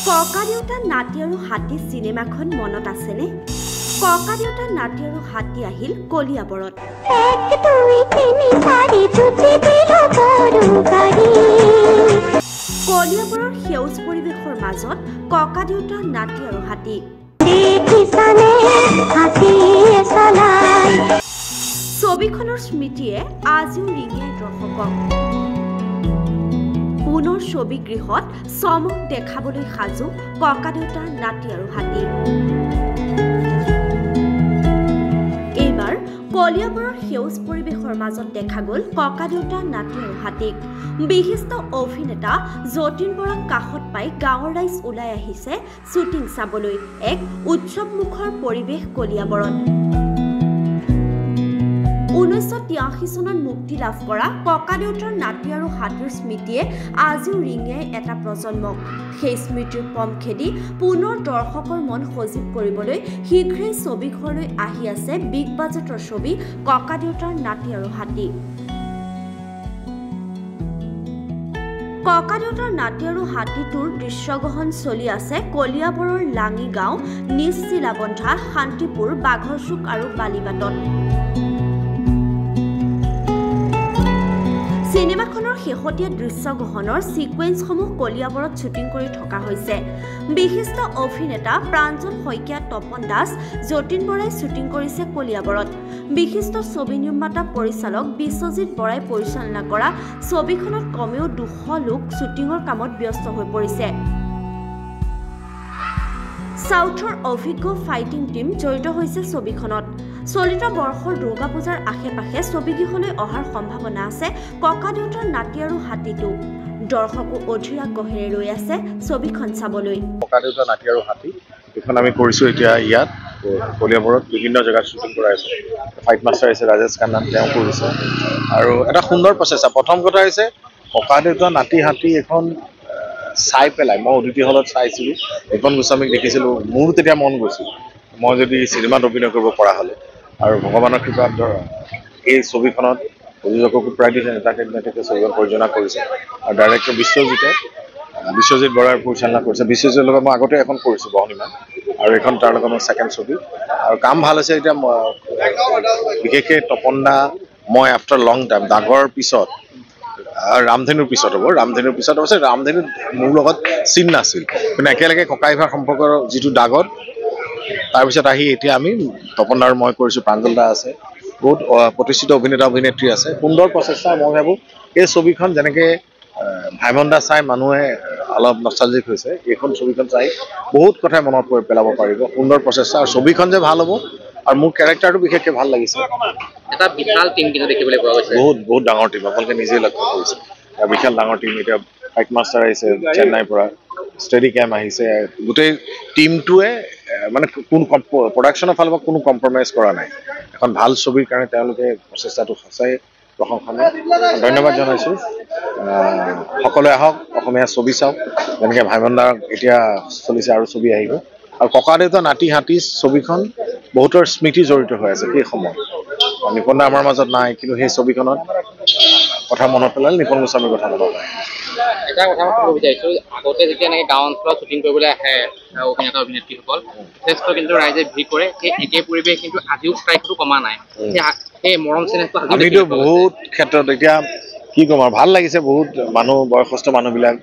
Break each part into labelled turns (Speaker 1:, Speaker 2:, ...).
Speaker 1: ককা দেউতা নাতি আৰু হাতী চিনেমাখন মনত আছেনে? ককা দেউতা নাতি আৰু হাতী আহিল কলিয়াবৰত। কলিয়াবৰৰ সেউজ পৰিৱেশৰ মাজত ককা দেউতা নাতি আৰু হাতী। ছবিখনৰ স্মৃতিয়ে আজিও ৰিঙিয়াই দৰ্শকক। পুনৰ ছবি গৃহত চমক দেখাবলৈ সাজু ককা দেউতাৰ নাতি আৰু হাতী। এইবাৰ কলিয়াবৰৰ সেউজ পৰিৱেশৰ মাজত দেখা গ'ল ককা দেউতাৰ নাতি আৰু হাতীক। বিশিষ্ট অভিনেতা যতীন বৰাক কাষত পাই গাঁৱৰ ৰাইজ ওলাই আহিছে শ্বুটিং চাবলৈ। এক উৎসৱমুখৰ পৰিৱেশ কলিয়াবৰত। 1983 চনত মুক্তি লাভ কৰা ককা দেউতাৰ নাতি আৰু হাতীৰ স্মৃতিয়ে আজিও ৰিঙিয়াই এটা প্ৰজন্মক। সেই স্মৃতিৰ পম খেদি পুনৰ দৰ্শকৰ মন সজীৱ কৰিবলৈ শীঘ্ৰেই ছবিঘৰলৈ আহি আছে বিগ বাজেটৰ ছবি ককা দেউতাৰ নাতি আৰু হাতী। ককা দেউতাৰ নাতি আৰু হাতীটোৰ দৃশ্যগ্ৰহণ চলি আছে কলিয়াবৰৰ লাঙি গাঁও, নিজ চিলাবন্ধা, শান্তিপুৰ, বাঘৰচুক আৰু বালিবাটত। চিনেমাখনৰ শেহতীয়া দৃশ্যগ্ৰহণৰ ছিকুৱেন্সসমূহ কলিয়াবৰত শ্বুটিং কৰি থকা হৈছে। বিশিষ্ট অভিনেতা প্ৰাঞ্জল শইকীয়া, তপন দাস, যতীন বৰাই শ্বুটিং কৰিছে কলিয়াবৰত। বিশিষ্ট ছবি নিৰ্মাতা পৰিচালক বিশ্বজিৎ বৰাই পৰিচালনা কৰা ছবিখনত কমেও 200 লোক শ্বুটিঙৰ কামত ব্যস্ত হৈ পৰিছে। সাউথৰ অভিজ্ঞ ফাইটিং টীম জড়িত হৈছে ছবিখনত। চলিত বৰ্ষৰ দুৰ্গা পূজাৰ আশে-পাশে ছবিগৃহলৈ অহাৰ সম্ভাৱনা আছে ককা দেউতাৰ নাতি আৰু হাতীটো। দৰ্শকো অধীৰ আগ্ৰহেৰে ৰৈ আছে ছবিখন চাবলৈ।
Speaker 2: ককা দেউতাৰ নাতি আৰু হাতী এইখন আমি কৰিছোঁ এতিয়া ইয়াত কলিয়াবৰত বিভিন্ন জেগাত শ্বুটিং কৰাই আছে। ফাইট মাষ্টাৰ হৈছে ৰাজেশ খান্না, তেওঁ কৰিছে আৰু এটা সুন্দৰ প্ৰচেষ্টা। প্ৰথম কথা হৈছে ককা দেউতা নাতি হাতী এখন চাই পেলাই মই অতিথি হলত চাইছিলোঁ, ৰিপন গোস্বামীক দেখিছিলোঁ, মোৰো তেতিয়া মন গৈছিল মই যদি চিনেমাত অভিনয় কৰিব পৰা হ'লে। আৰু ভগৱানৰ কৃপাত এই ছবিখনত প্ৰযোজককো প্ৰায় দিছে, নেতাকে ছবিখন পৰিচালনা কৰিছে আৰু ডাইৰেক্টৰ বিশ্বজিৎ বৰাই পৰিচালনা কৰিছে। বিশ্বজিৎৰ লগত মই আগতে এখন কৰিছোঁ বহনিমান, আৰু এইখন তাৰ লগত মোৰ ছেকেণ্ড ছবি আৰু কাম ভাল হৈছে। এতিয়া বিশেষকৈ তপন দা মই আফটাৰ লং টাইম দাগৰ পিছত ৰামধেনুৰ পিছত হ'ব, ৰামধেনুৰ পিছত অৱশ্যে ৰামধেনুত মোৰ লগত চিন নাছিল, কিন্তু একেলগে ককাই ভাই সম্পৰ্কৰ যিটো দাগত তাৰপিছত আহি এতিয়া আমি তপন দা আৰু মই কৰিছোঁ, প্ৰাঞ্জল দা আছে, বহুত প্ৰতিষ্ঠিত অভিনেতা অভিনেত্ৰী আছে। সুন্দৰ প্ৰচেষ্টা। মই ভাবোঁ এই ছবিখন যেনেকৈ ভাইমন দা চাই মানুহে অলপ নষ্টালজিক হৈছে, এইখন ছবিখন চাই বহুত কথাই মনত পেলাব পাৰিব। সুন্দৰ প্ৰচেষ্টা আৰু ছবিখন যে ভাল হ'ব আৰু মোৰ কেৰেক্টাৰটো বিশেষকৈ ভাল লাগিছে।
Speaker 3: এটা বিশাল টিম কিন্তু দেখিবলৈ পোৱা গৈছে,
Speaker 2: বহুত ডাঙৰ টিম, আপোনালোকে নিজেই লক্ষ্য কৰিছে। বিশাল ডাঙৰ টিম। এতিয়া ফাইট মাষ্টাৰ আহিছে চেন্নাইৰ পৰা, ষ্টেডি কেম আহিছে, গোটেই টিমটোৱে মানে কোনো প্ৰডাকশ্যনৰ ফালৰ পৰা কোনো কম্প্ৰমাইজ কৰা নাই। এখন ভাল ছবিৰ কাৰণে তেওঁলোকে প্ৰচেষ্টাটো সঁচাই প্ৰশংসনীয়। ধন্যবাদ জনাইছোঁ। সকলোৱে আহক, অসমীয়া ছবি চাওক। যেনেকৈ ভাইমন দাৰ এতিয়া চলিছে আৰু ছবি আহিব। আৰু ককা দেউতা নাতি হাতী ছবিখন বহুতৰ স্মৃতি জড়িত হৈ আছে। সেই সময় নিপন দা আমাৰ মাজত নাই, কিন্তু সেই ছবিখনত কথা মনত পেলালে নিপন গোস্বামীৰ কথা মনত আহে।
Speaker 3: এটা কথা মই ক'ব বিচাৰিছোঁ, আগতে যেতিয়া এনেকৈ গাঁও অঞ্চলত শ্বুটিং কৰিবলৈ আহে অভিনেতা অভিনেত্ৰীসকল, যথেষ্ট কিন্তু ৰাইজে ভিৰ কৰে। সেই একে পৰিৱেশ কিন্তু আজিও প্ৰায়টো কমা নাই। সেই মৰম চেনেহটো
Speaker 2: আমিতো বহুত ক্ষেত্ৰত এতিয়া কি ক'ম আৰু ভাল লাগিছে। বহুত মানুহ, বয়সস্থ মানুহবিলাক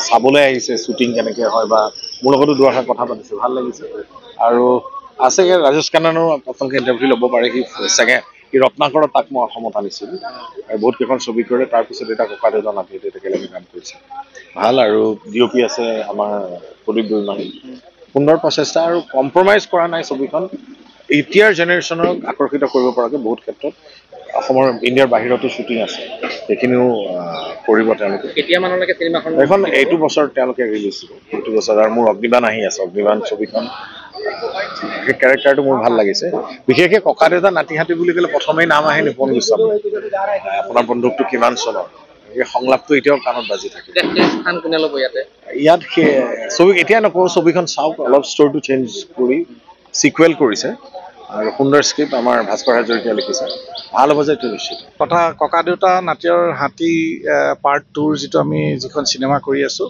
Speaker 2: চাবলৈ আহিছে শ্বুটিং কেনেকৈ হয়, বা মোৰ লগতো দুআষাৰ কথা পাতিছে, ভাল লাগিছে। আৰু আছে ৰাজেশ খান্নাৰো আপোনালোকে ইণ্টাৰভিউ ল'ব পাৰে। সি ৰত্নাকৰত তাক মই অসমত আনিছিলোঁ আৰু বহুত কেইখন ছবি কৰে। তাৰপিছত এটা ককা দেউতা নাতি একেলগে কাম কৰিছে, ভাল। আৰু DOP আছে আমাৰ প্ৰদীপ দৈমাৰী। সুন্দৰ প্ৰচেষ্টা আৰু কম্প্ৰমাইজ কৰা নাই ছবিখন। এতিয়াৰ জেনেৰেশ্যনক আকৰ্ষিত কৰিব পৰাকৈ বহুত ক্ষেত্ৰত অসমৰ ইণ্ডিয়াৰ বাহিৰতো শ্বুটিং আছে, সেইখিনিও কৰিব তেওঁলোকে।
Speaker 3: কেতিয়া মানলৈকে চিনেমাখন
Speaker 2: এখন এইটো বছৰ তেওঁলোকে ৰিলিজ দিব, এইটো বছৰ। আৰু মোৰ অগ্নিবাণ আহি আছে, অগ্নিবাণ ছবিখন সেই কেৰেক্টাৰটো মোৰ ভাল লাগিছে। বিশেষকৈ ককা দেউতা নাতি হাতী বুলি ক'লে প্ৰথমেই নাম আহে নিপন গোস্বামী। আপোনাৰ বন্দুকটো কিমান চনৰ, এই সংলাপটো এতিয়াও কাণত বাজি থাকে। ইয়াত ছবি এতিয়া নকওঁ, ছবিখন চাওক, অলপ ষ্টৰিটো চেঞ্জ কৰি চিকুৱেল কৰিছে আৰু সুন্দৰ স্ক্ৰিপ্ট আমাৰ ভাস্কৰ হাজৰিকাই লিখিছে। ভাল হ'ব যে এইটো নিশ্চিত
Speaker 4: কথা। ককা দেউতা নাতি আৰু হাতী পাৰ্ট 2 যিটো আমি যিখন চিনেমা কৰি আছোঁ,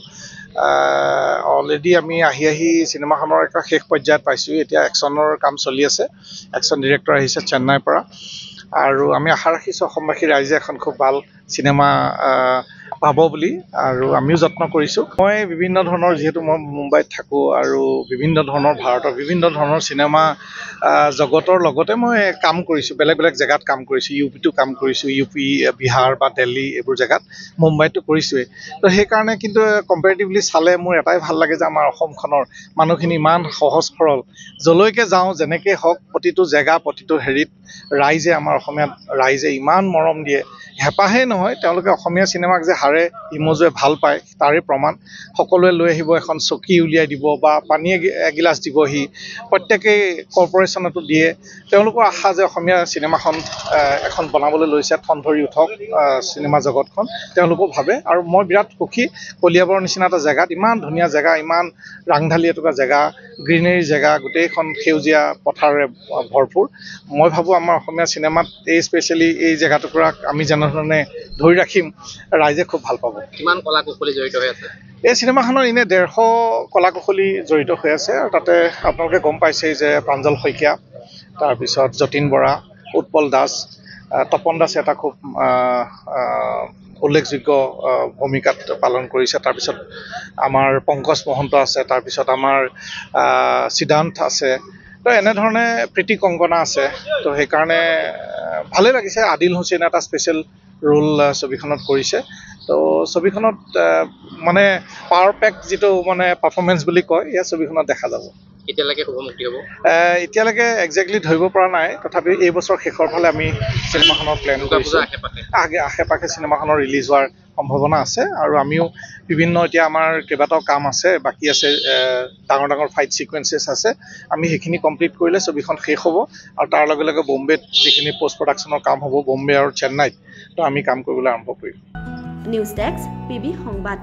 Speaker 4: অলৰেডি আমি আহি চিনেমাখনৰ এটা শেষ পৰ্যায়ত পাইছোঁ। এতিয়া একশ্যনৰ কাম চলি আছে। একশ্যন ডিৰেক্টৰ আহিছে চেন্নাইৰ পৰা, আৰু আমি আশা ৰাখিছোঁ অসমবাসী ৰাইজে এখন খুব ভাল চিনেমা পাব বুলি, আৰু আমিও যত্ন কৰিছোঁ। মই বিভিন্ন ধৰণৰ, যিহেতু মই মুম্বাইত থাকোঁ আৰু বিভিন্ন ধৰণৰ ভাৰতৰ বিভিন্ন ধৰণৰ চিনেমা জগতৰ লগতে মই কাম কৰিছোঁ, বেলেগ বেলেগ জেগাত কাম কৰিছোঁ। ইউপিটো কাম কৰিছোঁ, ইউপি, বিহাৰ বা দিল্লী এইবোৰ জেগাত, মুম্বাইতো কৰিছোঁৱেই। তো সেইকাৰণে কিন্তু কম্পেৰেটিভলি চালে মোৰ এটাই ভাল লাগে যে আমাৰ অসমখনৰ মানুহখিনি ইমান সহজ সৰল, যলৈকে যাওঁ যেনেকৈ হওক প্ৰতিটো জেগা প্ৰতিটো হেৰিত ৰাইজে, আমাৰ অসমীয়া ৰাইজে ইমান মৰম দিয়ে। হেঁপাহেই নহয়, তেওঁলোকে অসমীয়া চিনেমাক যে হাড়ে হিমজুৱে ভাল পায় তাৰে প্ৰমাণ। সকলোৱে লৈ আহিব, এখন চকী উলিয়াই দিব বা পানী এগিলাচ দিবহি, প্ৰত্যেকেই কৰ্পৰেশ্যনতো দিয়ে। তেওঁলোকৰ আশা যে অসমীয়া চিনেমাখন এখন বনাবলৈ লৈছে, ঠন ধৰি উঠক চিনেমা জগতখন, তেওঁলোকেও ভাবে। আৰু মই বিৰাট সুখী, কলিয়াবৰৰ নিচিনা এটা জেগাত, ইমান ধুনীয়া জেগা, ইমান ৰাংঢালি এটুকুৰা জেগা, গ্ৰীনেৰী জেগা, গোটেইখন সেউজীয়া পথাৰেৰে ভৰপূৰ। মই ভাবোঁ আমাৰ অসমীয়া চিনেমাত এই স্পেচিয়েলি এই জেগাটুকুৰাক আমি যেনেধৰণে ধৰি ৰাখিম, ৰাইজে খুব ভাল পাব।
Speaker 3: কিমান কলা কুশলী জড়িত হৈ আছে
Speaker 4: এই চিনেমাখনত? এনে 150 কলা কুশলী জড়িত হৈ আছে, আৰু তাতে আপোনালোকে গম পাইছেই যে প্ৰাঞ্জল শইকীয়া, তাৰপিছত যতীন বৰা, উৎপল দাস, তপন দাসে এটা খুব উল্লেখযোগ্য ভূমিকাত পালন কৰিছে। তাৰপিছত আমাৰ পংকজ মহন্ত আছে, তাৰপিছত আমাৰ সিদ্ধান্ত আছে, তো এনেধৰণে প্ৰীতি কংকনা আছে। তো সেইকাৰণে ভালেই লাগিছে। আদিল হুছেইনে এটা স্পেচিয়েল ৰোল ছবিখনত কৰিছে। তো ছবিখনত মানে পাৱাৰ পেক যিটো মানে পাৰফৰ্মেঞ্চ বুলি কয়, এয়া ছবিখনত দেখা যাব।
Speaker 3: এতিয়ালৈকে শুভমুক্তি হ'ব?
Speaker 4: এতিয়ালৈকে একজেক্টলি ধৰিব পৰা নাই, তথাপিও এই বছৰ শেষৰ ফালে আমি চিনেমাখনৰ প্লেন কৰিছোঁ। আশে পাশে চিনেমাখনৰ ৰিলিজ হোৱাৰ সম্ভাৱনা আছে, আৰু আমিও বিভিন্ন, এতিয়া আমাৰ কেইবাটাও কাম আছে, বাকী আছে, ডাঙৰ ডাঙৰ ফাইট ছিকুৱেঞ্চেছ আছে। আমি সেইখিনি কমপ্লিট কৰিলে ছবিখন শেষ হ'ব, আৰু তাৰ লগে লগে বম্বেত যিখিনি পষ্ট প্ৰডাকশ্যনৰ কাম হ'ব, বম্বে আৰু চেন্নাইত, তো আমি কাম কৰিবলৈ আৰম্ভ কৰিম।
Speaker 1: নিউজ ডেস্ক, PB সংবাদ।